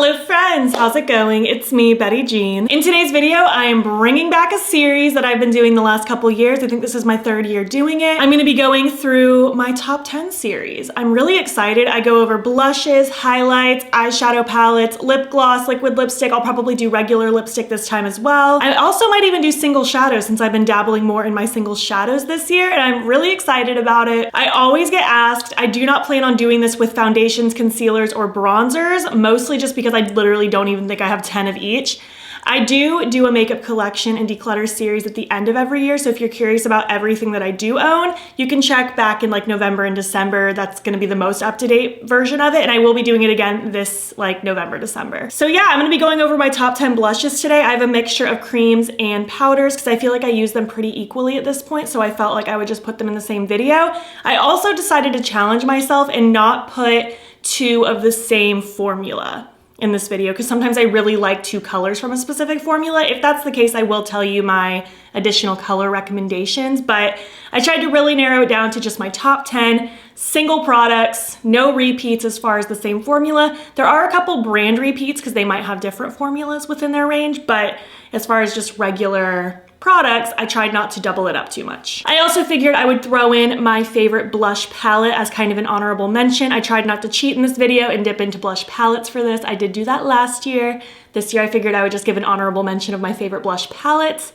Hello friends, how's it going? It's me, Betty Jean. In today's video, I am bringing back a series that I've been doing the last couple years. I think this is my third year doing it. I'm gonna be going through my top 10 series. I'm really excited. I go over blushes, highlights, eyeshadow palettes, lip gloss, liquid lipstick. I'll probably do regular lipstick this time as well. I also might even do single shadows since I've been dabbling more in my single shadows this year, and I'm really excited about it. I always get asked, I do not plan on doing this with foundations, concealers, or bronzers, mostly just because I literally don't even think I have 10 of each. I do a makeup collection and declutter series at the end of every year, so if you're curious about everything that I do own, you can check back in like November and December. That's gonna be the most up-to-date version of it, and I will be doing it again this like November, December. So yeah, I'm gonna be going over my top 10 blushes today. I have a mixture of creams and powders because I feel like I use them pretty equally at this point, so I felt like I would just put them in the same video. I also decided to challenge myself and not put two of the same formula in this video because sometimes I really like two colors from a specific formula. If that's the case, I will tell you my additional color recommendations, but I tried to really narrow it down to just my top 10 single products, no repeats as far as the same formula. There are a couple brand repeats because they might have different formulas within their range, but as far as just regular products, I tried not to double it up too much. I also figured I would throw in my favorite blush palette as kind of an honorable mention. I tried not to cheat in this video and dip into blush palettes for this. I did do that last year. This year I figured I would just give an honorable mention of my favorite blush palettes,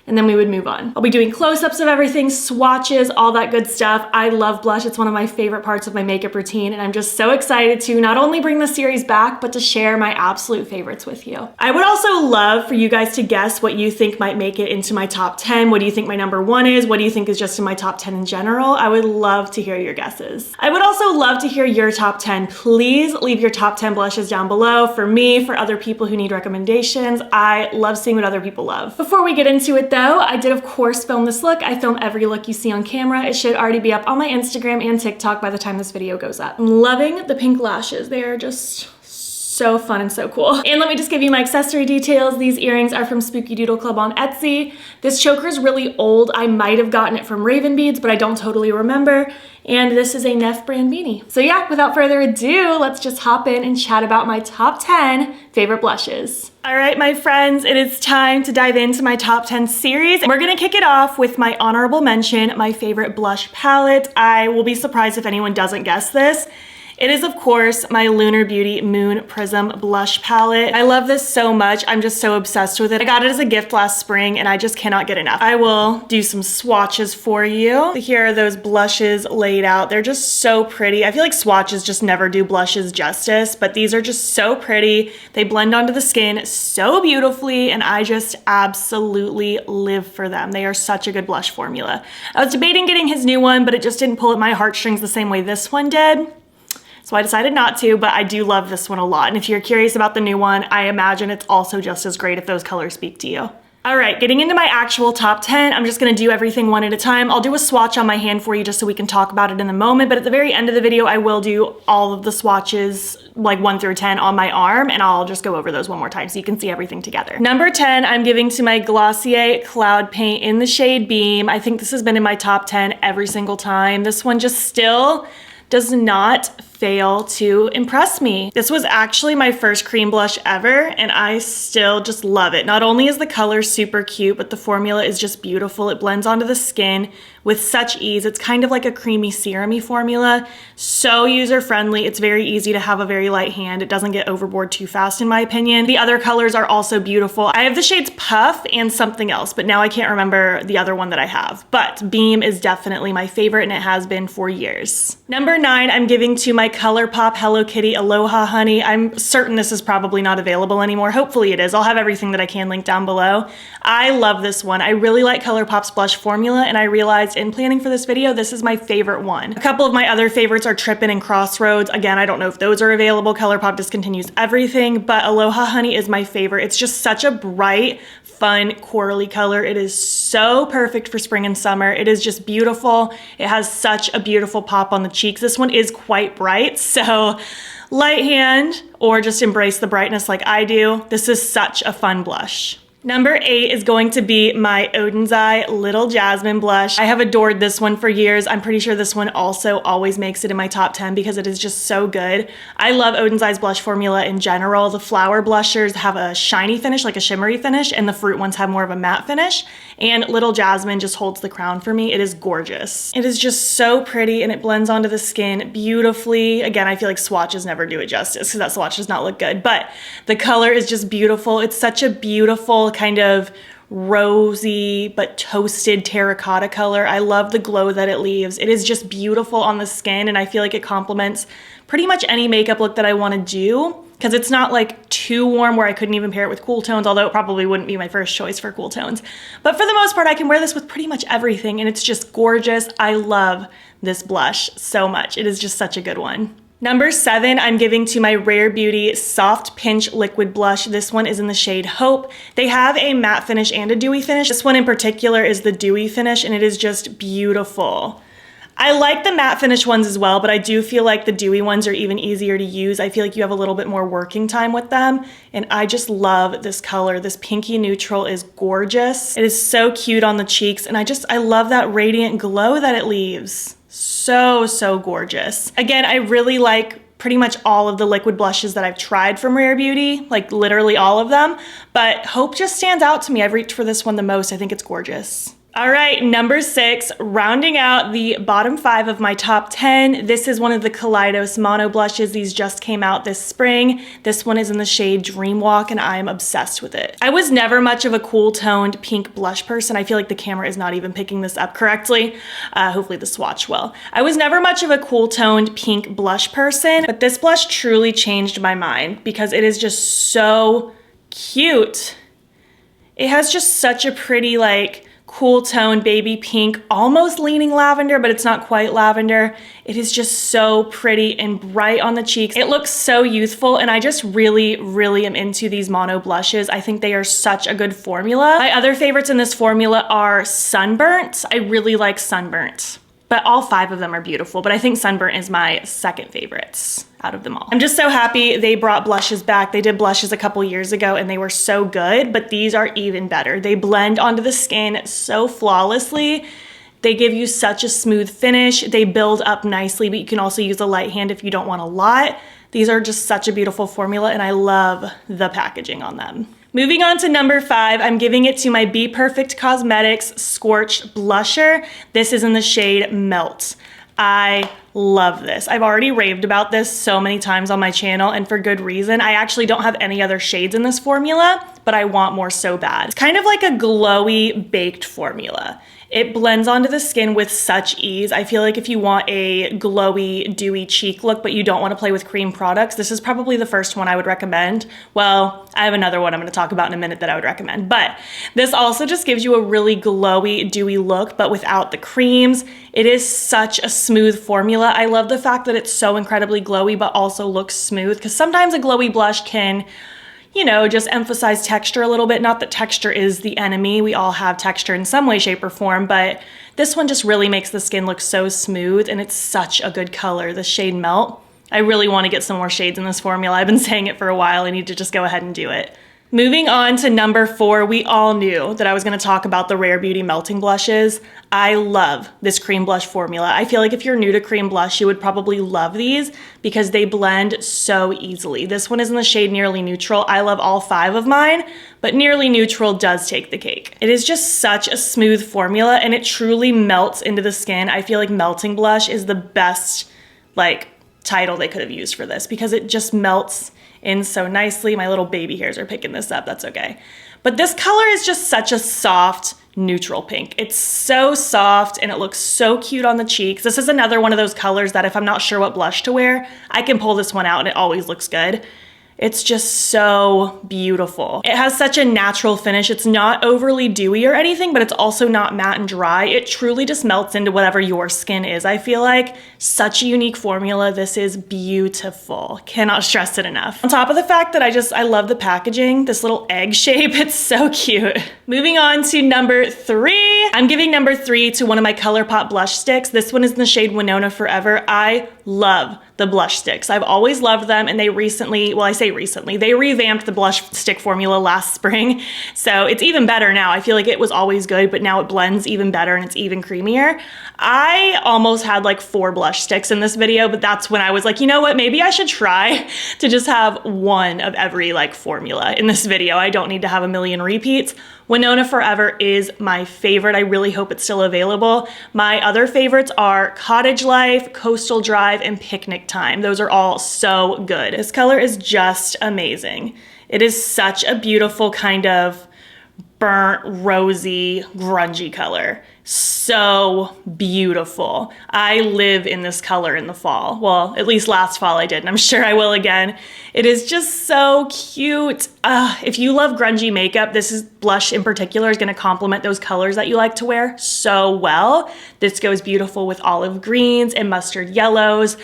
and then we would move on. I'll be doing close-ups of everything, swatches, all that good stuff. I love blush. It's one of my favorite parts of my makeup routine, and I'm just so excited to not only bring the series back, but to share my absolute favorites with you. I would also love for you guys to guess what you think might make it into my top 10. What do you think my number 1 is? What do you think is just in my top 10 in general? I would love to hear your guesses. I would also love to hear your top 10. Please leave your top 10 blushes down below for me, for other people who need recommendations. I love seeing what other people love. Before we get into it though, I did of course film this look. I film every look you see on camera. It should already be up on my Instagram and TikTok by the time this video goes up. I'm loving the pink lashes. They are just so fun and so cool. And let me just give you my accessory details. These earrings are from Spooky Doodle Club on Etsy. This choker is really old. I might have gotten it from Raven Beads, but I don't totally remember. And this is a Neff brand beanie. So yeah, without further ado, let's just hop in and chat about my top 10 favorite blushes. All right, my friends, it is time to dive into my top 10 series. We're gonna kick it off with my honorable mention, my favorite blush palette. I will be surprised if anyone doesn't guess this. It is, of course, my Lunar Beauty Moon Prism blush palette. I love this so much. I'm just so obsessed with it. I got it as a gift last spring and I just cannot get enough. I will do some swatches for you. Here are those blushes laid out. They're just so pretty. I feel like swatches just never do blushes justice, but these are just so pretty. They blend onto the skin so beautifully and I just absolutely live for them. They are such a good blush formula. I was debating getting his new one, but it just didn't pull at my heartstrings the same way this one did. So I decided not to, but I do love this one a lot. And if you're curious about the new one, I imagine it's also just as great if those colors speak to you. All right, getting into my actual top 10, I'm just gonna do everything one at a time. I'll do a swatch on my hand for you just so we can talk about it in the moment, but at the very end of the video, I will do all of the swatches, like 1 through 10 on my arm, and I'll just go over those one more time so you can see everything together. Number 10, I'm giving to my Glossier Cloud Paint in the shade Beam. I think this has been in my top 10 every single time. This one just still does not fail to impress me. This was actually my first cream blush ever, and I still just love it. Not only is the color super cute, but the formula is just beautiful. It blends onto the skin with such ease. It's kind of like a creamy serum-y formula. So user-friendly. It's very easy to have a very light hand. It doesn't get overboard too fast in my opinion. The other colors are also beautiful. I have the shades Puff and something else, but now I can't remember the other one that I have. But Beam is definitely my favorite and it has been for years. Number 9, I'm giving to my Colourpop Hello Kitty Aloha Honey. I'm certain this is probably not available anymore. Hopefully it is. I'll have everything that I can linked down below. I love this one. I really like Colourpop's blush formula, and I realized in planning for this video, this is my favorite one. A couple of my other favorites are Trippin' and Crossroads. Again, I don't know if those are available. Colourpop discontinues everything, but Aloha Honey is my favorite. It's just such a bright, fun, corally color. It is so perfect for spring and summer. It is just beautiful. It has such a beautiful pop on the cheeks. This one is quite bright, so light hand or just embrace the brightness like I do. This is such a fun blush. Number 8 is going to be my Oden's Eye Little Jasmine blush. I have adored this one for years. I'm pretty sure this one also always makes it in my top 10 because it is just so good. I love Oden's Eye's blush formula in general. The flower blushers have a shiny finish, like a shimmery finish, and the fruit ones have more of a matte finish. And Little Jasmine just holds the crown for me. It is gorgeous. It is just so pretty and it blends onto the skin beautifully. Again, I feel like swatches never do it justice because that swatch does not look good, but the color is just beautiful. It's such a beautiful kind of rosy but toasted terracotta color. I love the glow that it leaves. It is just beautiful on the skin and I feel like it complements pretty much any makeup look that I want to do because it's not like too warm where I couldn't even pair it with cool tones, although it probably wouldn't be my first choice for cool tones. But for the most part, I can wear this with pretty much everything and it's just gorgeous. I love this blush so much. It is just such a good one. Number 7, I'm giving to my Rare Beauty Soft Pinch Liquid Blush. This one is in the shade Hope. They have a matte finish and a dewy finish. This one in particular is the dewy finish and it is just beautiful. I like the matte finish ones as well, but I do feel like the dewy ones are even easier to use. I feel like you have a little bit more working time with them. And I just love this color. This pinky neutral is gorgeous. It is so cute on the cheeks. And I love that radiant glow that it leaves. So gorgeous. Again, I really like pretty much all of the liquid blushes that I've tried from Rare Beauty, like literally all of them, but Hope just stands out to me. I've reached for this one the most. I think it's gorgeous. All right, number 6, rounding out the bottom 5 of my top 10. This is one of the Kaleidos Mono blushes. These just came out this spring. This one is in the shade Dreamwalk and I'm obsessed with it. I was never much of a cool toned pink blush person. I feel like the camera is not even picking this up correctly. Hopefully the swatch will. I was never much of a cool toned pink blush person, but this blush truly changed my mind because it is just so cute. It has just such a pretty like cool tone baby pink, almost leaning lavender, but it's not quite lavender. It is just so pretty and bright on the cheeks. It looks so youthful and I just really am into these mono blushes. I think they are such a good formula. My other favorites in this formula are Sunburnt. I really like Sunburnt, but all 5 of them are beautiful, but I think Sunburnt is my second favorites out of them all. I'm just so happy they brought blushes back. They did blushes a couple years ago and they were so good, but these are even better. They blend onto the skin so flawlessly. They give you such a smooth finish. They build up nicely, but you can also use a light hand if you don't want a lot. These are just such a beautiful formula and I love the packaging on them. Moving on to number 5, I'm giving it to my Be Perfect Cosmetics Scorched Blusher. This is in the shade Melt. I love this. I've already raved about this so many times on my channel and for good reason. I actually don't have any other shades in this formula, but I want more so bad. It's kind of like a glowy baked formula. It blends onto the skin with such ease. I feel like if you want a glowy, dewy cheek look, but you don't want to play with cream products, this is probably the first one I would recommend. Well, I have another one I'm going to talk about in a minute that I would recommend, but this also just gives you a really glowy, dewy look, but without the creams. It is such a smooth formula. I love the fact that it's so incredibly glowy, but also looks smooth, because sometimes a glowy blush can, you know, just emphasize texture a little bit. Not that texture is the enemy. We all have texture in some way, shape, or form, but this one just really makes the skin look so smooth and it's such a good color, the shade Melt. I really want to get some more shades in this formula. I've been saying it for a while. I need to just go ahead and do it. Moving on to number 4, we all knew that I was going to talk about the Rare Beauty Melting Blushes. I love this cream blush formula. I feel like if you're new to cream blush, you would probably love these because they blend so easily. This one is in the shade Nearly Neutral. I love all 5 of mine, but Nearly Neutral does take the cake. It is just such a smooth formula and it truly melts into the skin. I feel like melting blush is the best title they could have used for this because it just melts in so nicely. My little baby hairs are picking this up, that's okay. But this color is just such a soft, neutral pink. It's so soft and it looks so cute on the cheeks. This is another one of those colors that if I'm not sure what blush to wear, I can pull this one out and it always looks good. It's just so beautiful. It has such a natural finish. It's not overly dewy or anything, but it's also not matte and dry. It truly just melts into whatever your skin is. I feel like such a unique formula. This is beautiful. Cannot stress it enough. On top of the fact that I love the packaging, this little egg shape, it's so cute. Moving on to number 3. I'm giving number 3 to one of my Colourpop blush sticks. This one is in the shade Winona Forever. I love the blush sticks. I've always loved them, and they recently, well, I say recently, they revamped the blush stick formula last spring. So it's even better now. I feel like it was always good, but now it blends even better and it's even creamier. I almost had like 4 blush sticks in this video, but that's when I was like, you know what, maybe I should try to just have one of every like formula in this video. I don't need to have a million repeats. Winona Forever is my favorite. I really hope it's still available. My other favorites are Cottage Life, Coastal Drive, and Picnic Time. Those are all so good. This color is just amazing. It is such a beautiful kind of burnt, rosy, grungy color. So beautiful. I live in this color in the fall. Well, at least last fall I did, and I'm sure I will again. It is just so cute. If you love grungy makeup, this blush in particular is gonna complement those colors that you like to wear so well. This goes beautiful with olive greens and mustard yellows.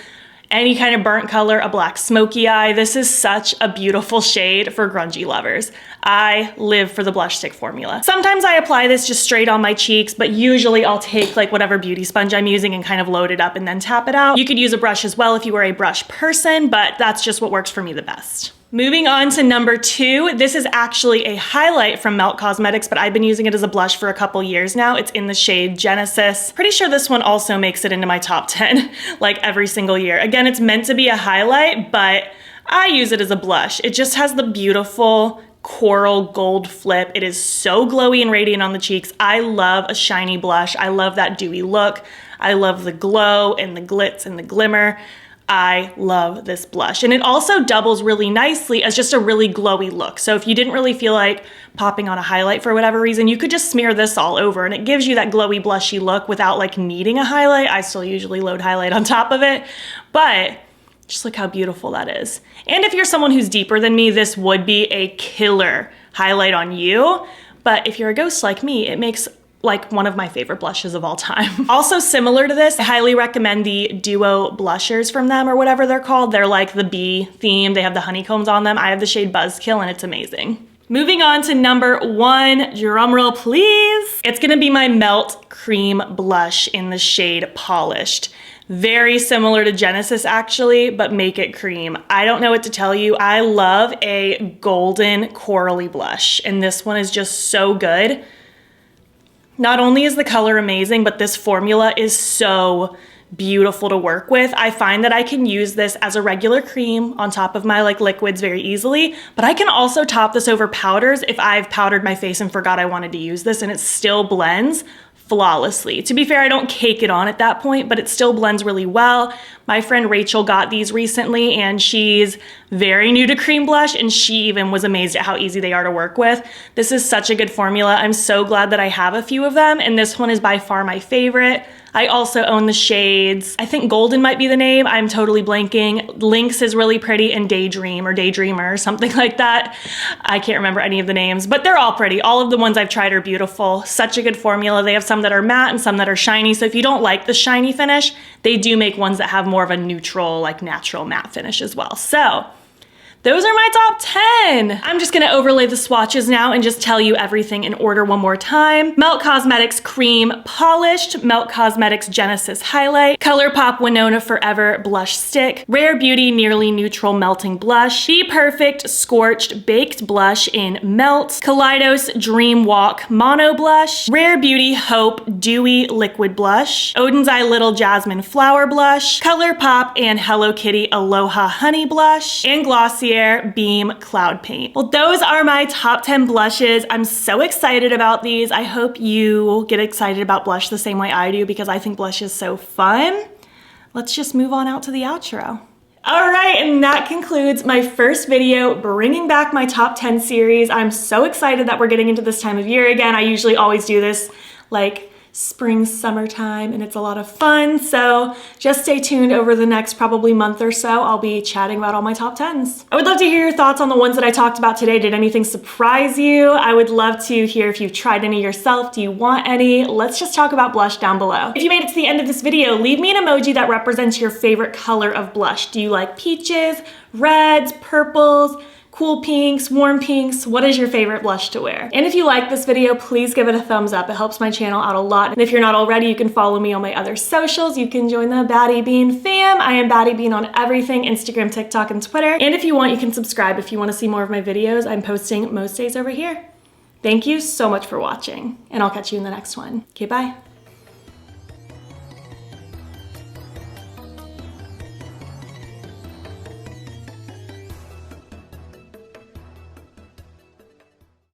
Any kind of burnt color, a black smoky eye. This is such a beautiful shade for grungy lovers. I live for the blush stick formula. Sometimes I apply this just straight on my cheeks, but usually I'll take like whatever beauty sponge I'm using and kind of load it up and then tap it out. You could use a brush as well if you are a brush person, but that's just what works for me the best. Moving on to number 2, this is actually a highlight from Melt Cosmetics, but I've been using it as a blush for a couple years now. It's in the shade Genesis. Pretty sure this one also makes it into my top 10 like every single year. Again, it's meant to be a highlight, but I use it as a blush. It just has the beautiful coral gold flip. It is so glowy and radiant on the cheeks. I love a shiny blush. I love that dewy look. I love the glow and the glitz and the glimmer. I love this blush. And it also doubles really nicely as just a really glowy look. So if you didn't really feel like popping on a highlight for whatever reason, you could just smear this all over and it gives you that glowy blushy look without like needing a highlight. I still usually load highlight on top of it, but just look how beautiful that is. And if you're someone who's deeper than me, this would be a killer highlight on you. But if you're a ghost like me, it makes like one of my favorite blushes of all time. Also similar to this, I highly recommend the Duo blushers from them or whatever they're called. They're like the bee theme. They have the honeycombs on them. I have the shade Buzzkill and it's amazing. Moving on to number 1, drumroll please. It's gonna be my Melt Cream Blush in the shade Polished. Very similar to Genesis actually, but make it cream. I don't know what to tell you. I love a golden corally blush and this one is just so good. Not only is the color amazing, but this formula is so beautiful to work with. I find that I can use this as a regular cream on top of my like liquids very easily, but I can also top this over powders if I've powdered my face and forgot I wanted to use this and it still blends flawlessly. To be fair, I don't cake it on at that point, but it still blends really well. My friend Rachel got these recently and she's very new to cream blush and she even was amazed at how easy they are to work with. This is such a good formula. I'm so glad that I have a few of them and this one is by far my favorite. I also own the shades, I think Golden might be the name, I'm totally blanking. Lynx is really pretty and Daydream or Daydreamer or something like that. I can't remember any of the names, but they're all pretty. All of the ones I've tried are beautiful. Such a good formula. They have some that are matte and some that are shiny. So if you don't like the shiny finish, they do make ones that have more of a neutral, like natural matte finish as well. So those are my top 10. I'm just gonna overlay the swatches now and just tell you everything in order one more time. Melt Cosmetics Cream Polished, Melt Cosmetics Genesis Highlight, Colourpop Winona Forever Blush Stick, Rare Beauty Nearly Neutral Melting Blush, Be Perfect Scorched Baked Blush in Melt, Kaleidos Dream Walk Mono Blush, Rare Beauty Hope Dewy Liquid Blush, Odin's Eye Little Jasmine Flower Blush, Colourpop and Hello Kitty Aloha Honey Blush, and Glossier Beam Cloud Paint. Well, those are my top 10 blushes. I'm so excited about these. I hope you get excited about blush the same way I do because I think blush is so fun. Let's just move on out to the outro. All right, and that concludes my first video bringing back my top 10 series. I'm so excited that we're getting into this time of year again. I usually always do this like spring, summertime, and it's a lot of fun. So just stay tuned over the next probably month or so. I'll be chatting about all my top 10s. I would love to hear your thoughts on the ones that I talked about today. Did anything surprise you? I would love to hear if you've tried any yourself. Do you want any? Let's just talk about blush down below. If you made it to the end of this video, leave me an emoji that represents your favorite color of blush. Do you like peaches, reds, purples, cool pinks, warm pinks. What is your favorite blush to wear? And if you like this video, please give it a thumbs up. It helps my channel out a lot. And if you're not already, you can follow me on my other socials. You can join the BATTYBEAN fam. I am BATTYBEAN on everything, Instagram, TikTok, and Twitter. And if you want, you can subscribe if you want to see more of my videos. I'm posting most days over here. Thank you so much for watching, and I'll catch you in the next one. Okay, bye.